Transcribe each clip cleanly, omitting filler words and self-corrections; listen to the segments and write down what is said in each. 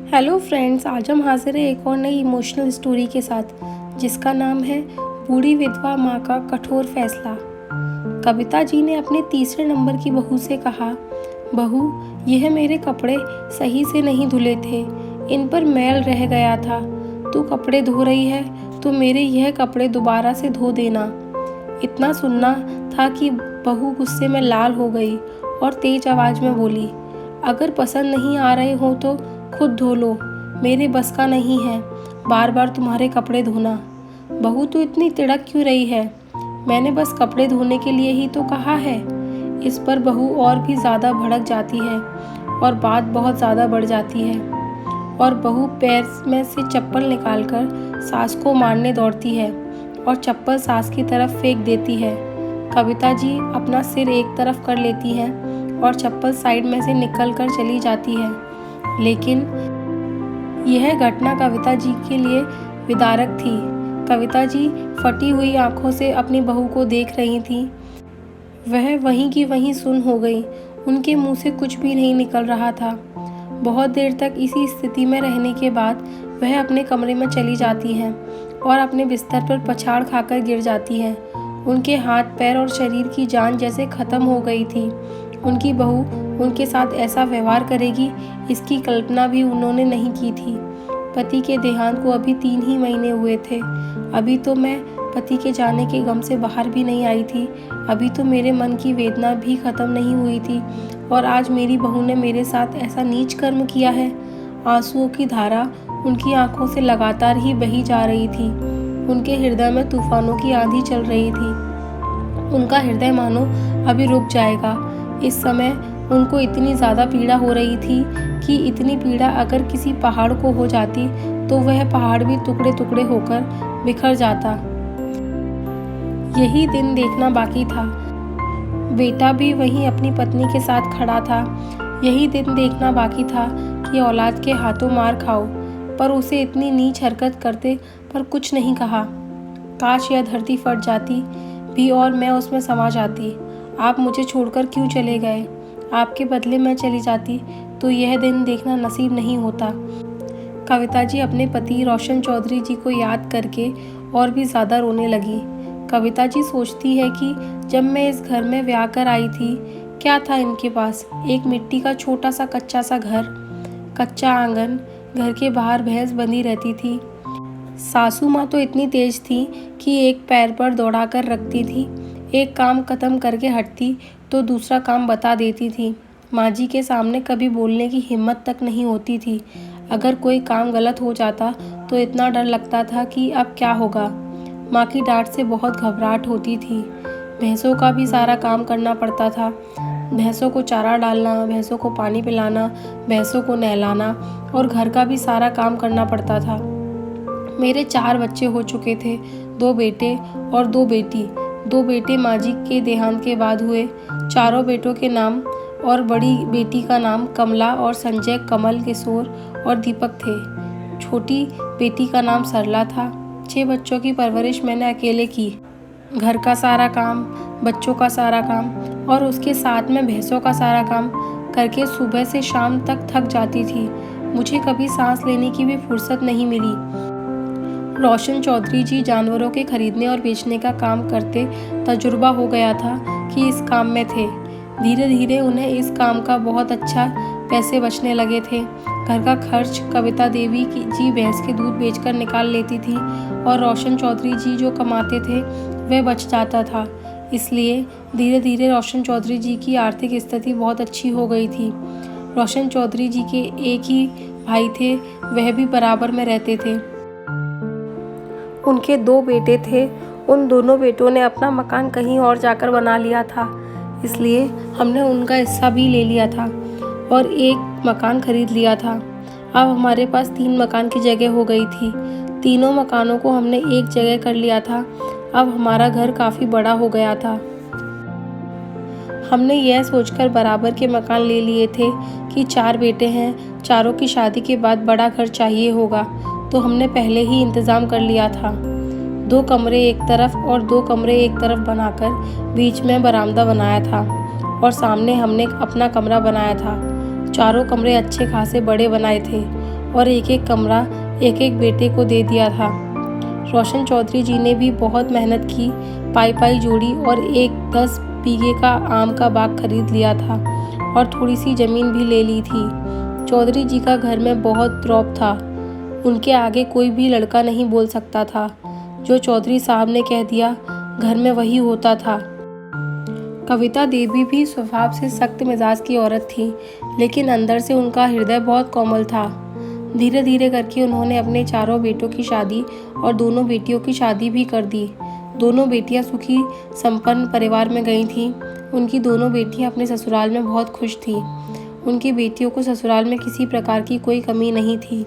Hello friends, आज हम हाजिर हैं एक और नई इमोशनल स्टोरी के साथ जिसका नाम है बूढ़ी विधवा माँ का कठोर फैसला। कविता जी ने अपने तीसरे नंबर की बहू से कहा, बहू, यह मेरे कपड़े सही से नहीं धुले थे, इन पर मैल रह गया था। तू कपड़े धो रही है तो मेरे यह कपड़े दोबारा से धो देना। इतना सुनना था कि बहू गुस्से में लाल हो गई और तेज आवाज में बोली, अगर पसंद नहीं आ रहे हो तो खुद धो लो, मेरे बस का नहीं है बार बार तुम्हारे कपड़े धोना। बहू, तू इतनी तिड़क क्यों रही है? मैंने बस कपड़े धोने के लिए ही तो कहा है। इस पर बहू और भी ज़्यादा भड़क जाती है और बात बहुत ज़्यादा बढ़ जाती है और बहू पैर में से चप्पल निकालकर सास को मारने दौड़ती है और चप्पल सास की तरफ फेंक देती है। कविता जी अपना सिर एक तरफ कर लेती हैं और चप्पल साइड में से निकल कर चली जाती है। लेकिन यह घटना कविता जी के लिए विदारक थी। कविता जी फटी हुई आंखों से अपनी बहू को देख रही थी। वह वहीं की वहीं सुन्न हो गई। उनके मुंह से कुछ भी नहीं निकल रहा था। बहुत देर तक इसी स्थिति में रहने के बाद वह अपने कमरे में चली जाती हैं और अपने बिस्तर पर पछाड़ खाकर गिर जाती हैं। उनके हाथ पैर और शरीर की जान जैसे खत्म हो गई थी। उनकी बहू उनके साथ ऐसा व्यवहार करेगी, इसकी कल्पना भी उन्होंने नहीं की थी। पति के देहांत को अभी 3 ही महीने हुए थे। अभी तो मैं पति के जाने के गम से बाहर भी नहीं आई थी। अभी तो मेरे मन की वेदना भी खत्म नहीं हुई थी और आज मेरी बहू ने मेरे साथ ऐसा नीच कर्म किया है। आंसुओं की धारा उनकी आंखों से लगातार ही बही जा रही थी। उनके हृदय में तूफानों की आंधी चल रही थी। उनका हृदय मानो अभी रुक जाएगा। इस समय उनको इतनी ज़्यादा पीड़ा हो रही थी कि इतनी पीड़ा अगर किसी पहाड़ को हो जाती तो वह पहाड़ भी टुकड़े टुकड़े होकर बिखर जाता। यही दिन देखना बाकी था। बेटा भी वहीं अपनी पत्नी के साथ खड़ा था। यही दिन देखना बाकी था कि औलाद के हाथों मार खाओ, पर उसे इतनी नीच हरकत करते पर कुछ नहीं कहा। काश यह धरती फट जाती भी और मैं उसमें समा जाती। आप मुझे छोड़कर क्यों चले गए? आपके बदले मैं चली जाती तो यह दिन देखना नसीब नहीं होता। कविता जी अपने पति रोशन चौधरी जी को याद करके और भी ज़्यादा रोने लगी। कविता जी सोचती है कि जब मैं इस घर में ब्याह कर आई थी, क्या था इनके पास? एक मिट्टी का छोटा सा कच्चा सा घर, कच्चा आंगन, घर के बाहर भैंस बंधी रहती थी। सासू माँ तो इतनी तेज थी कि एक पैर पर दौड़ा कर रखती थी। एक काम खत्म करके हटती तो दूसरा काम बता देती थी। माँ जी के सामने कभी बोलने की हिम्मत तक नहीं होती थी। अगर कोई काम गलत हो जाता तो इतना डर लगता था कि अब क्या होगा। माँ की डांट से बहुत घबराहट होती थी। भैंसों का भी सारा काम करना पड़ता था। भैंसों को चारा डालना, भैंसों को पानी पिलाना, भैंसों को नहलाना और घर का भी सारा काम करना पड़ता था। मेरे 4 बच्चे हो चुके थे, 2 बेटे और 2 बेटी। 2 बेटे माँ जी के देहांत के बाद हुए। चारों बेटों के नाम और बड़ी बेटी का नाम कमला और संजय, कमल, किशोर और दीपक थे। छोटी बेटी का नाम सरला था। 6 बच्चों की परवरिश मैंने अकेले की। घर का सारा काम, बच्चों का सारा काम और उसके साथ में भैंसों का सारा काम करके सुबह से शाम तक थक जाती थी। मुझे कभी सांस लेने की भी फुर्सत नहीं मिली। रोशन चौधरी जी जानवरों के खरीदने और बेचने का काम करते तजुर्बा हो गया था कि इस काम में थे। धीरे धीरे उन्हें इस काम का बहुत अच्छा पैसे बचने लगे थे। घर का खर्च कविता देवी जी भैंस के दूध बेचकर निकाल लेती थी और रोशन चौधरी जी जो कमाते थे वह बच जाता था। इसलिए धीरे धीरे रोशन चौधरी जी की आर्थिक स्थिति बहुत अच्छी हो गई थी। रोशन चौधरी जी के एक ही भाई थे, वह भी बराबर में रहते थे। उनके 2 बेटे थे। उन दोनों बेटों ने अपना मकान कहीं और जाकर बना लिया था, इसलिए हमने उनका हिस्सा भी ले लिया था और एक मकान खरीद लिया था। अब हमारे पास 3 मकान की जगह हो गई थी। तीनों मकानों को हमने एक जगह कर लिया था। अब हमारा घर काफ़ी बड़ा हो गया था। हमने यह सोचकर बराबर के मकान ले लिए थे कि 4 बेटे हैं, चारों की शादी के बाद बड़ा घर चाहिए होगा, तो हमने पहले ही इंतज़ाम कर लिया था। 2 कमरे एक तरफ और 2 कमरे एक तरफ बनाकर बीच में बरामदा बनाया था और सामने हमने अपना कमरा बनाया था। चारों कमरे अच्छे खासे बड़े बनाए थे और एक एक कमरा एक एक बेटे को दे दिया था। रोशन चौधरी जी ने भी बहुत मेहनत की, पाई पाई जोड़ी और एक 10 बीघे का आम का बाग खरीद लिया था और थोड़ी सी ज़मीन भी ले ली थी। चौधरी जी का घर में बहुत रौब था। उनके आगे कोई भी लड़का नहीं बोल सकता था। जो चौधरी साहब ने कह दिया घर में वही होता था। कविता देवी भी स्वभाव से सख्त मिजाज की औरत थी, लेकिन अंदर से उनका हृदय बहुत कोमल था। धीरे धीरे करके उन्होंने अपने चारों बेटों की शादी और दोनों बेटियों की शादी भी कर दी। दोनों बेटियां सुखी संपन्न परिवार में गई थीं। उनकी दोनों बेटियां अपने ससुराल में बहुत खुश थीं। उनकी बेटियों को ससुराल में किसी प्रकार की कोई कमी नहीं थी।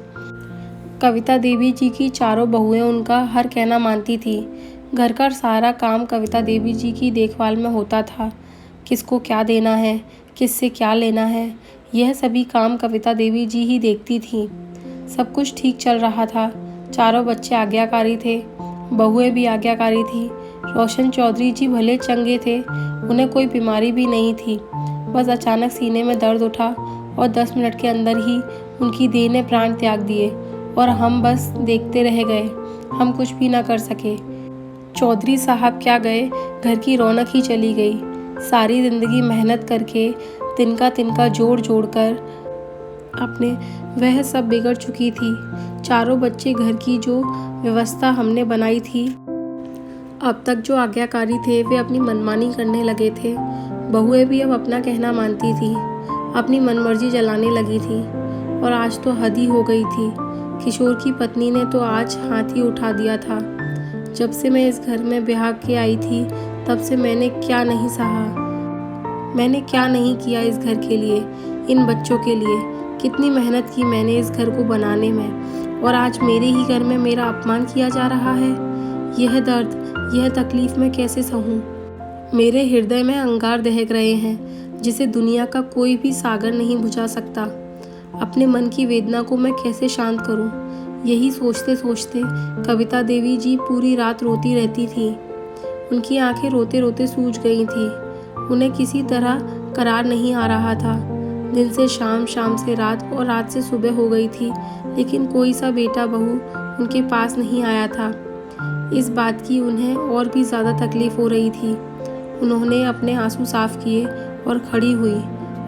कविता देवी जी की चारों बहुएं उनका हर कहना मानती थी। घर का सारा काम कविता देवी जी की देखभाल में होता था। किसको क्या देना है, किससे क्या लेना है, यह सभी काम कविता देवी जी ही देखती थी। सब कुछ ठीक चल रहा था। चारों बच्चे आज्ञाकारी थे, बहुएं भी आज्ञाकारी थी। रोशन चौधरी जी भले चंगे थे, उन्हें कोई बीमारी भी नहीं थी। बस अचानक सीने में दर्द उठा और 10 मिनट के अंदर ही उनकी देह ने प्राण त्याग दिए और हम बस देखते रह गए। हम कुछ भी ना कर सके। चौधरी साहब क्या गए, घर की रौनक ही चली गई। सारी जिंदगी मेहनत करके तिनका तिनका जोड़ जोड़ कर अपने वह सब बिगड़ चुकी थी। चारों बच्चे घर की जो व्यवस्था हमने बनाई थी, अब तक जो आज्ञाकारी थे वे अपनी मनमानी करने लगे थे। बहुएं भी अब अपना कहना मानती थी, अपनी मनमर्जी जलाने लगी थी और आज तो हद ही हो गई थी। किशोर की पत्नी ने तो आज हाथ ही उठा दिया था। जब से मैं इस घर में ब्याह के आई थी तब से मैंने क्या नहीं सहा, मैंने क्या नहीं किया इस घर के लिए, इन बच्चों के लिए। कितनी मेहनत की मैंने इस घर को बनाने में, और आज मेरे ही घर में मेरा अपमान किया जा रहा है। यह दर्द, यह तकलीफ मैं कैसे सहूँ। मेरे हृदय में अंगार दहक रहे हैं जिसे दुनिया का कोई भी सागर नहीं बुझा सकता। अपने मन की वेदना को मैं कैसे शांत करूं। यही सोचते सोचते कविता देवी जी पूरी रात रोती रहती थी। उनकी आंखें रोते रोते सूज गई थी। उन्हें किसी तरह करार नहीं आ रहा था। दिन से शाम, शाम से रात और रात से सुबह हो गई थी, लेकिन कोई सा बेटा बहू उनके पास नहीं आया था। इस बात की उन्हें और भी ज़्यादा तकलीफ हो रही थी। उन्होंने अपने आंसू साफ किए और खड़ी हुई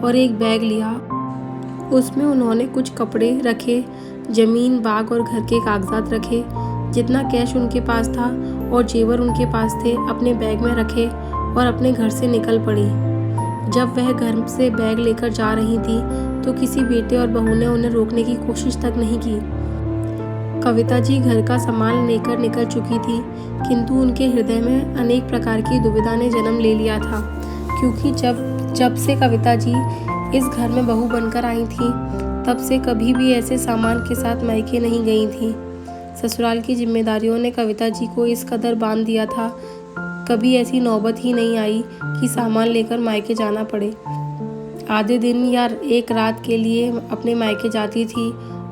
और एक बैग लिया। उसमें उन्होंने कुछ कपड़े रखे, ज़मीन, बाग और घर के कागजात रखे। जितना कैश उनके पास था और जेवर उनके पास थे अपने बैग में रखे और अपने घर से निकल पड़ी। जब वह घर से बैग लेकर जा रही थी तो किसी बेटे और बहू ने उन्हें रोकने की कोशिश तक नहीं की। कविता जी घर का सामान लेकर निकल चुकी थी, किंतु उनके हृदय में अनेक प्रकार की दुविधा ने जन्म ले लिया था, क्योंकि जब से कविता जी इस घर में बहू बनकर आई थी तब से कभी भी ऐसे सामान के साथ मायके नहीं गई थी। ससुराल की जिम्मेदारियों ने कविता जी को इस कदर बांध दिया था, कभी ऐसी नौबत ही नहीं आई कि सामान लेकर मायके जाना पड़े। आधे दिन या एक रात के लिए अपने मायके जाती थी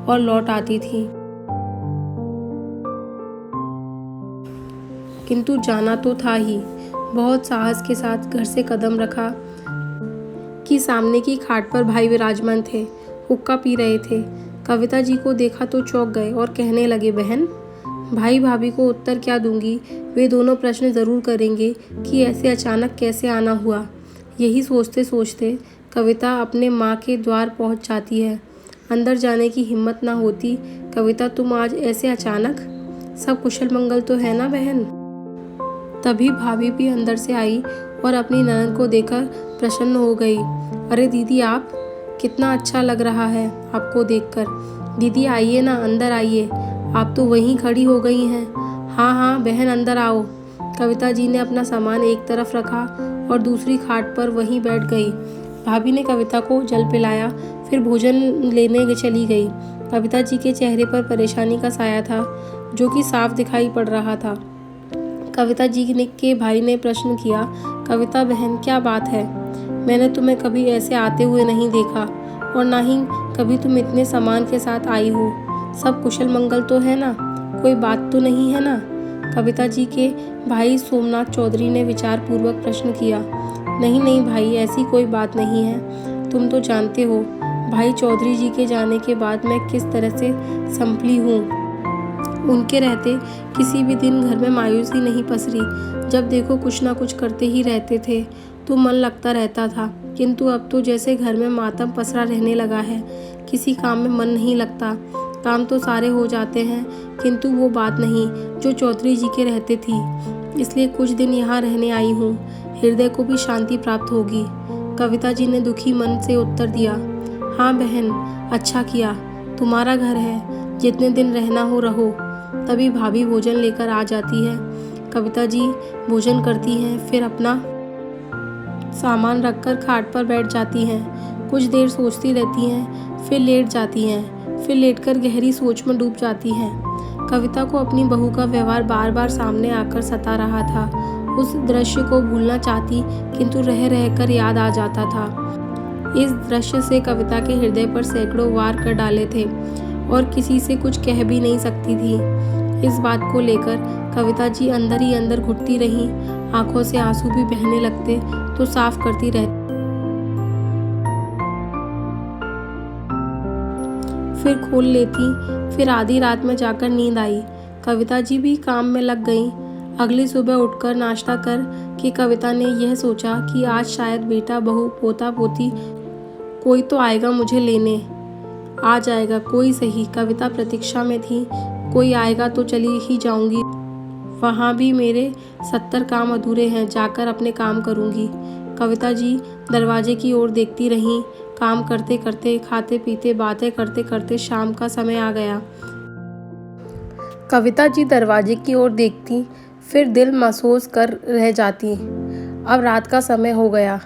और लौट आती थी, किंतु जाना तो था ही। बहुत साहस के साथ घर से कदम रखा कि सामने की खाट पर भाई विराजमान थे, हुक्का पी रहे थे। कविता जी को देखा तो चौंक गए और कहने लगे, बहन। भाई भाभी को उत्तर क्या दूंगी, वे दोनों प्रश्न ज़रूर करेंगे कि ऐसे अचानक कैसे आना हुआ। यही सोचते सोचते कविता अपने माँ के द्वार पहुँच जाती है। अंदर जाने की हिम्मत ना होती। कविता, तुम आज ऐसे अचानक, सब कुशल मंगल तो है ना बहन। तभी भाभी भी अंदर से आई और अपनी ननद को देखकर प्रसन्न हो गई। अरे दीदी, आप, कितना अच्छा लग रहा है आपको देखकर। दीदी आइए ना, अंदर आइए, आप तो वहीं खड़ी हो गई हैं। हाँ हाँ बहन, अंदर आओ। कविता जी ने अपना सामान एक तरफ रखा और दूसरी खाट पर वहीं बैठ गई। भाभी ने कविता को जल पिलाया, फिर भोजन लेने चली गई। कविता जी के चेहरे पर परेशानी का साया था, जो कि साफ दिखाई पड़ रहा था। कविता जी के भाई ने प्रश्न किया, कविता बहन, क्या बात है? मैंने तुम्हें कभी ऐसे आते हुए नहीं देखा और ना ही कभी तुम इतने सामान के साथ आई हो। सब कुशल मंगल तो है ना, कोई बात तो नहीं है ना? कविता जी के भाई सोमनाथ चौधरी ने विचार पूर्वक प्रश्न किया। नहीं नहीं भाई, ऐसी कोई बात नहीं है। तुम तो जानते हो भाई चौधरी जी के जाने के बाद मैं किस तरह से संभली हूँ। उनके रहते किसी भी दिन घर में मायूसी नहीं पसरी। जब देखो कुछ ना कुछ करते ही रहते थे तो मन लगता रहता था, किंतु अब तो जैसे घर में मातम पसरा रहने लगा है। किसी काम में मन नहीं लगता। काम तो सारे हो जाते हैं, किंतु वो बात नहीं जो चौधरी जी के रहते थी। इसलिए कुछ दिन यहाँ रहने आई हूँ, हृदय को भी शांति प्राप्त होगी। कविता जी ने दुखी मन से उत्तर दिया। हाँ बहन, अच्छा किया, तुम्हारा घर है, जितने दिन रहना हो रहो। तभी भाभी भोजन लेकर आ जाती है। कविता जी भोजन करती हैं, फिर अपना सामान रखकर खाट पर बैठ जाती हैं। कुछ देर सोचती रहती हैं, फिर लेट जाती हैं, फिर लेटकर गहरी सोच में डूब जाती हैं। कविता को अपनी बहू का व्यवहार बार बार सामने आकर सता रहा था। उस दृश्य को भूलना चाहती, किंतु रह रहकर याद आ जाता था। इस दृश्य से कविता के हृदय पर सैकड़ों वार कर डाले थे और किसी से कुछ कह भी नहीं सकती थी। इस बात को लेकर कविता जी अंदर ही अंदर घुटती रहीं। आंखों से आंसू भी बहने लगते तो साफ करती रहती, फिर खोल लेती। फिर आधी रात में जाकर नींद आई। कविता जी भी काम में लग गईं। अगली सुबह उठकर नाश्ता कर के कविता ने यह सोचा कि आज शायद बेटा बहू पोता पोती कोई तो आएगा मुझे लेने। आ जाएगा कोई सही। कविता प्रतीक्षा में थी, कोई आएगा तो चली ही जाऊंगी। वहाँ भी मेरे 70 काम अधूरे हैं, जाकर अपने काम करूंगी। कविता जी दरवाजे की ओर देखती रहीं। काम करते करते, खाते पीते, बातें करते करते शाम का समय आ गया। कविता जी दरवाजे की ओर देखती, फिर दिल महसूस कर रह जाती। अब रात का समय हो गया।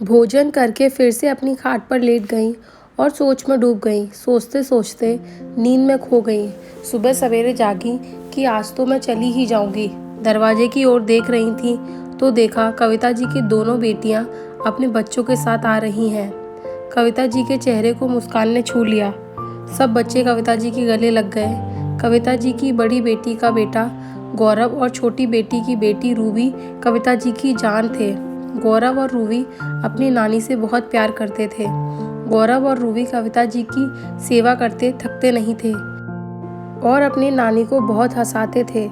भोजन करके फिर से अपनी खाट पर लेट गईं और सोच में डूब गईं। सोचते सोचते नींद में खो गईं। सुबह सवेरे जागी कि आज तो मैं चली ही जाऊंगी। दरवाजे की ओर देख रही थी तो देखा कविता जी की दोनों बेटियां अपने बच्चों के साथ आ रही हैं। कविता जी के चेहरे को मुस्कान ने छू लिया। सब बच्चे कविता जी के गले लग गए। कविता जी की बड़ी बेटी का बेटा गौरव और छोटी बेटी की बेटी रूबी कविता जी की जान थे। गौरव और रूबी अपनी नानी से बहुत प्यार करते थे। गौरव और रूबी कविता जी की सेवा करते थकते नहीं थे और अपनी नानी को बहुत हंसाते थे।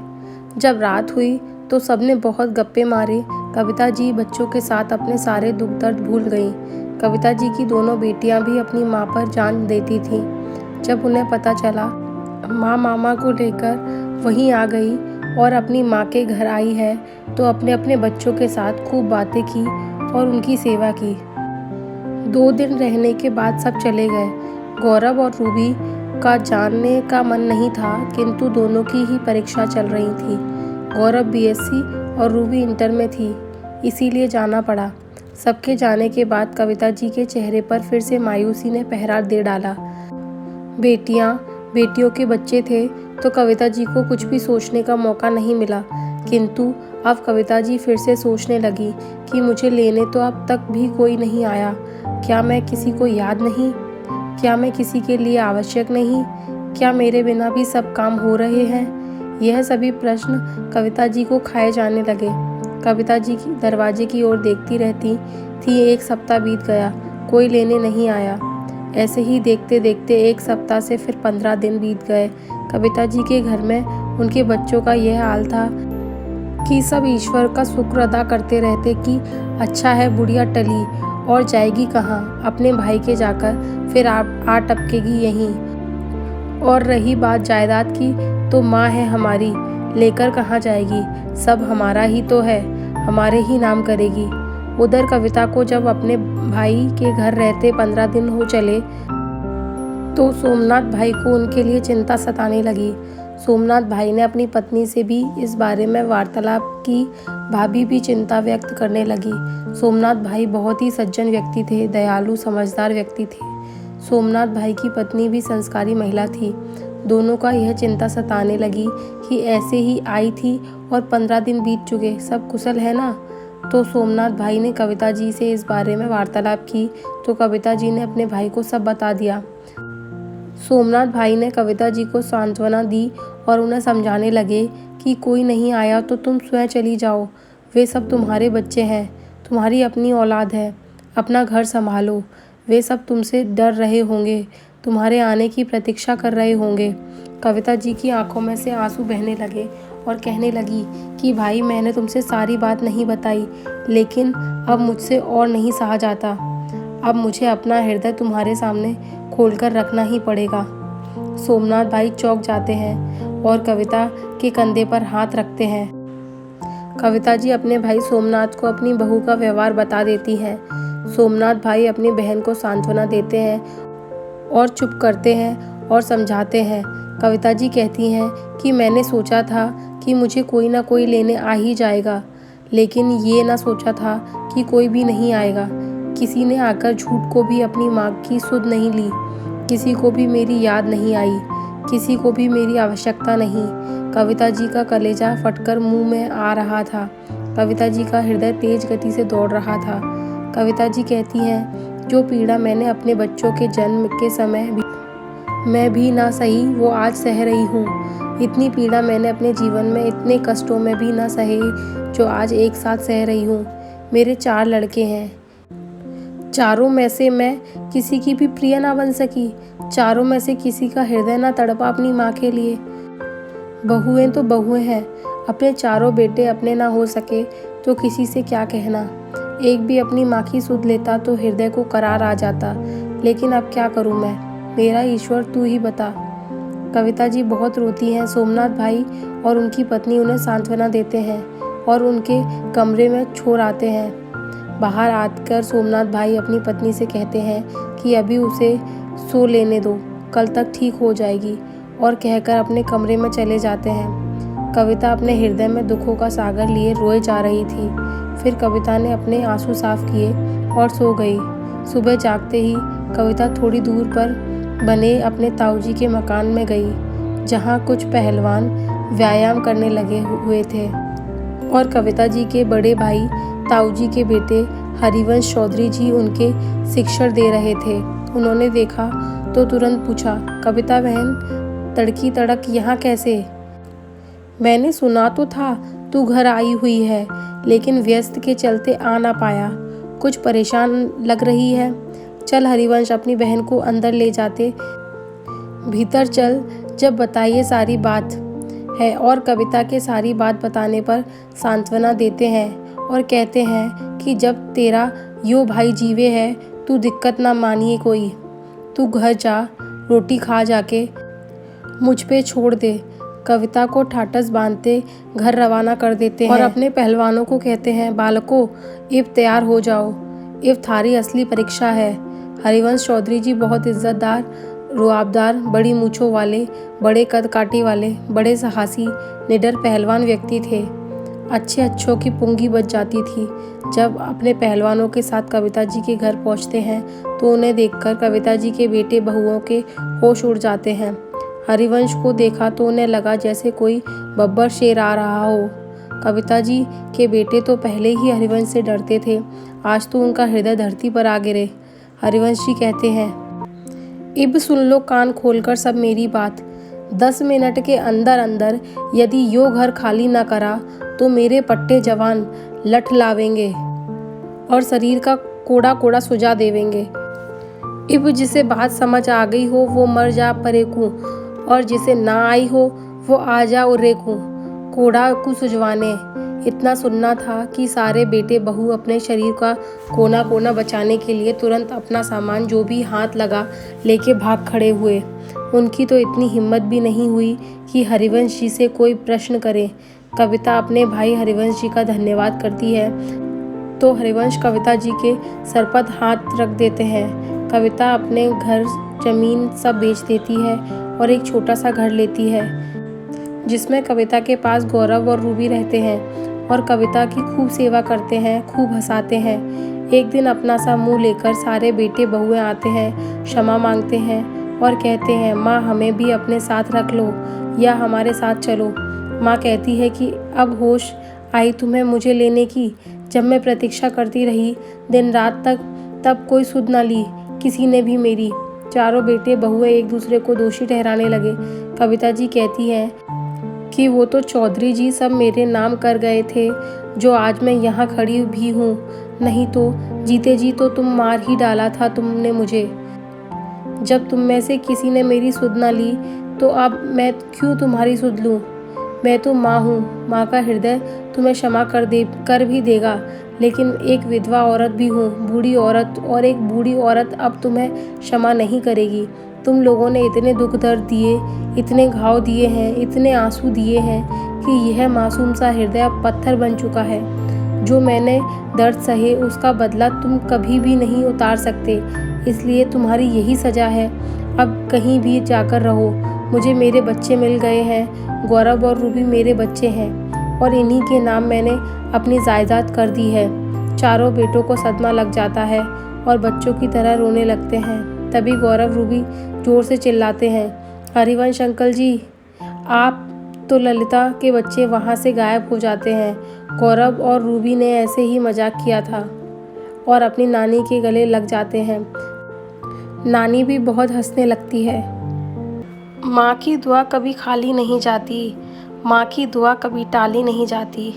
जब रात हुई तो सबने बहुत गप्पे मारे। कविता जी बच्चों के साथ अपने सारे दुख दर्द भूल गईं। कविता जी की दोनों बेटियां भी अपनी माँ पर जान देती थीं। जब उन्हें पता चला माँ मामा को लेकर वहीं आ गई और अपनी माँ के घर आई है, तो अपने अपने बच्चों के साथ खूब बातें की और उनकी सेवा की। 2 दिन रहने के बाद सब चले गए। गौरव और रूबी का जानने का मन नहीं था, किंतु दोनों की ही परीक्षा चल रही थी। गौरव बीएससी और रूबी इंटर में थी, इसीलिए जाना पड़ा। सबके जाने के बाद कविता जी के चेहरे पर फिर से मायूसी ने पहरा दे डाला। बेटियों के बच्चे थे तो कविता जी को कुछ भी सोचने का मौका नहीं मिला, किंतु अब कविता जी फिर से सोचने लगी कि मुझे लेने तो अब तक भी कोई नहीं आया। क्या मैं किसी को याद नहीं? क्या मैं किसी के लिए आवश्यक नहीं? क्या मेरे बिना भी सब काम हो रहे हैं? यह सभी प्रश्न कविता जी को खाए जाने लगे। कविता जी की दरवाजे की ओर देखती रहती थी। 1 सप्ताह बीत गया, कोई लेने नहीं आया। ऐसे ही देखते देखते 1 सप्ताह से फिर 15 दिन बीत गए। कविता जी के घर में उनके बच्चों का यह हाल था कि सब ईश्वर का शुक्र अदा करते रहते कि अच्छा है बुढ़िया टली और जाएगी कहाँ, अपने भाई के जाकर फिर आ टपकेगी यहीं। और रही बात जायदाद की, तो माँ है हमारी, लेकर कहाँ जाएगी, सब हमारा ही तो है, हमारे ही नाम करेगी। उधर कविता को जब अपने भाई के घर रहते 15 दिन हो चले तो सोमनाथ भाई को उनके लिए चिंता सताने लगी। सोमनाथ भाई ने अपनी पत्नी से भी इस बारे में वार्तालाप की। भाभी भी चिंता व्यक्त करने लगी। सोमनाथ भाई बहुत ही सज्जन व्यक्ति थे, दयालु समझदार व्यक्ति थे। सोमनाथ भाई की पत्नी भी संस्कारी महिला थी। दोनों का यह चिंता सताने लगी कि ऐसे ही आई थी और 15 दिन बीत चुके, सब कुशल है ना। तो सोमनाथ भाई ने कविता जी से इस बारे में वार्तालाप की तो कविता जी ने अपने भाई को सब बता दिया। सोमनाथ भाई ने कविता जी को सांत्वना दी और उन्हें समझाने लगे कि कोई नहीं आया तो तुम स्वयं चली जाओ, वे सब तुम्हारे बच्चे हैं, तुम्हारी अपनी औलाद है, अपना घर संभालो। वे सब तुमसे डर रहे होंगे, तुम्हारे आने की प्रतीक्षा कर रहे होंगे। कविता जी की आंखों में से आंसू बहने लगे और कहने लगी कि भाई, मैंने तुमसे सारी बात नहीं बताई, लेकिन अब मुझसे और नहीं सहा जाता। अब मुझे अपना हृदय तुम्हारे सामने खोलकर रखना ही पड़ेगा। सोमनाथ भाई चौंक जाते हैं और कविता के कंधे पर हाथ रखते हैं। कविता जी अपने भाई सोमनाथ को अपनी बहू का व्यवहार बता देती हैं। सोमनाथ भाई अपनी बहन को सांत्वना देते हैं और चुप करते हैं और समझाते हैं। कविता जी कहती हैं कि मैंने सोचा था कि मुझे कोई ना कोई लेने आ ही जाएगा, लेकिन ये ना सोचा था कि कोई भी नहीं आएगा। किसी ने आकर झूठ को भी अपनी माँ की सुध नहीं ली, किसी को भी मेरी याद नहीं आई, किसी को भी मेरी आवश्यकता नहीं। कविता जी का कलेजा फटकर मुंह में आ रहा था। कविता जी का हृदय तेज गति से दौड़ रहा था। कविता जी कहती हैं, जो पीड़ा मैंने अपने बच्चों के जन्म के समय भी मैं भी ना सही, वो आज सह रही हूँ। इतनी पीड़ा मैंने अपने जीवन में इतने कष्टों में भी ना सहे, जो आज एक साथ सह रही हूँ। मेरे 4 लड़के हैं, चारों में से मैं किसी की भी प्रिय ना बन सकी, चारों में से किसी का हृदय ना तड़पा अपनी माँ के लिए। बहुएं तो बहुएं हैं, अपने चारों बेटे अपने ना हो सके तो किसी से क्या कहना। एक भी अपनी माँ की सुध लेता तो हृदय को करार आ जाता, लेकिन अब क्या करूँ मैं, मेरा ईश्वर तू ही बता। कविता जी बहुत रोती हैं। सोमनाथ भाई और उनकी पत्नी उन्हें सांत्वना देते हैं और उनके कमरे में छोड़ आते हैं। बाहर आकर सोमनाथ भाई अपनी पत्नी से कहते हैं कि अभी उसे सो लेने दो, कल तक ठीक हो जाएगी, और कहकर अपने कमरे में चले जाते हैं। कविता अपने हृदय में दुखों का सागर लिए रोए जा रही थी। फिर कविता ने अपने आंसू साफ किए और सो गई। सुबह जागते ही कविता थोड़ी दूर पर बने अपने ताऊजी के मकान में गई, जहाँ कुछ पहलवान व्यायाम करने लगे हुए थे और कविता जी के बड़े भाई ताऊजी के बेटे हरिवंश चौधरी जी उनके शिक्षण दे रहे थे। उन्होंने देखा तो तुरंत पूछा, कविता बहन, तड़की तड़क यहाँ कैसे? मैंने सुना तो था तू घर आई हुई है, लेकिन व्यस्त के चलते आ ना पाया। कुछ परेशान लग रही है। चल हरिवंश अपनी बहन को अंदर ले जाते, भीतर चल, जब बताइए सारी बात है। और कविता के सारी बात बताने पर सांत्वना देते हैं और कहते हैं कि जब तेरा यो भाई जीवे है, तू दिक्कत ना मानिए कोई, तू घर जा, रोटी खा जाके, मुझ पे छोड़ दे। कविता को ठाटस बांधते घर रवाना कर देते हैं और अपने पहलवानों को कहते हैं, बालकों, इब तैयार हो जाओ, इब थारी असली परीक्षा है। हरिवंश चौधरी जी बहुत इज्जतदार, रुआबदार, बड़ी मूंछों वाले, बड़े कद काठी वाले, बड़े साहसी, निडर पहलवान व्यक्ति थे। अच्छे अच्छों की पुंगी बच जाती थी। जब अपने पहलवानों के साथ कविता जी के घर पहुंचते हैं तो उन्हें देखकर कविता जी के बेटे बहुओं के होश उड़ जाते हैं। हरिवंश को देखा तो उन्हें लगा जैसे कोई बब्बर शेर आ रहा हो। कविता जी के बेटे तो पहले ही हरिवंश से डरते थे, आज तो उनका हृदय धरती पर आ गिरे। हरिवंश जी कहते हैं, इब सुन लो कान खोलकर सब मेरी बात। 10 मिनट के अंदर अंदर यदि यो घर खाली ना करा तो मेरे पट्टे जवान लठ लावेंगे और शरीर का कोड़ा कोड़ा सुझा देवेंगे। इब जिसे बात समझ आ गई हो वो मर जा परेकू, और जिसे ना आई हो वो आ जा उरेकू, कोड़ा को सुझवाने। इतना सुनना था कि सारे बेटे बहू अपने शरीर का कोना कोना बचाने के लिए तुरंत अपना सामान जो भी हाथ लगा लेके भाग खड़े हुए। उनकी तो इतनी हिम्मत भी नहीं हुई कि हरिवंश जी से कोई प्रश्न करे। कविता अपने भाई हरिवंश जी का धन्यवाद करती है तो हरिवंश कविता जी के सर पर हाथ रख देते हैं। कविता अपने घर जमीन सब बेच देती है और एक छोटा सा घर लेती है, जिसमें कविता के पास गौरव और रूबी रहते हैं और कविता की खूब सेवा करते हैं, खूब हंसाते हैं। एक दिन अपना सा मुंह लेकर सारे बेटे बहुएं आते हैं, क्षमा मांगते हैं और कहते हैं, माँ हमें भी अपने साथ रख लो या हमारे साथ चलो। माँ कहती है कि अब होश आई तुम्हें मुझे लेने की, जब मैं प्रतीक्षा करती रही दिन रात तक, तब कोई सुध न ली किसी ने भी मेरी। चारों बेटे बहुएं एक दूसरे को दोषी ठहराने लगे। कविता जी कहती हैं कि वो तो चौधरी जी सब मेरे नाम कर गए थे, जो आज मैं यहाँ खड़ी भी हूँ। नहीं तो जीते जी तो तुम मार ही डाला था तुमने मुझे। जब तुम में से किसी ने मेरी सुध ना ली तो अब मैं क्यों तुम्हारी सुध लूँ। मैं तो माँ हूँ, माँ का हृदय तुम्हें क्षमा कर भी देगा, लेकिन एक विधवा औरत भी हूँ, बूढ़ी औरत, और एक बूढ़ी औरत अब तुम्हें क्षमा नहीं करेगी। तुम लोगों ने इतने दुख दर्द दिए, इतने घाव दिए हैं, इतने आंसू दिए हैं कि यह मासूम सा हृदय अब पत्थर बन चुका है। जो मैंने दर्द सहे उसका बदला तुम कभी भी नहीं उतार सकते, इसलिए तुम्हारी यही सज़ा है। अब कहीं भी जाकर रहो। मुझे मेरे बच्चे मिल गए हैं, गौरव और रूबी मेरे बच्चे हैं, और इन्हीं के नाम मैंने अपनी जायदाद कर दी है। चारों बेटों को सदमा लग जाता है और बच्चों की तरह रोने लगते हैं। तभी गौरव रूबी जोर से चिल्लाते हैं, हरिवंश अंकल जी, आप तो ललिता के बच्चे वहाँ से गायब हो जाते हैं। गौरव और रूबी ने ऐसे ही मजाक किया था और अपनी नानी के गले लग जाते हैं। नानी भी बहुत हंसने लगती है। माँ की दुआ कभी खाली नहीं जाती, माँ की दुआ कभी टाली नहीं जाती।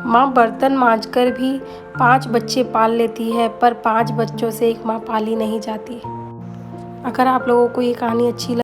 माँ बर्तन मांजकर भी 5 बच्चे पाल लेती है, पर 5 बच्चों से एक माँ पाली नहीं जाती। अगर आप लोगों को ये कहानी अच्छी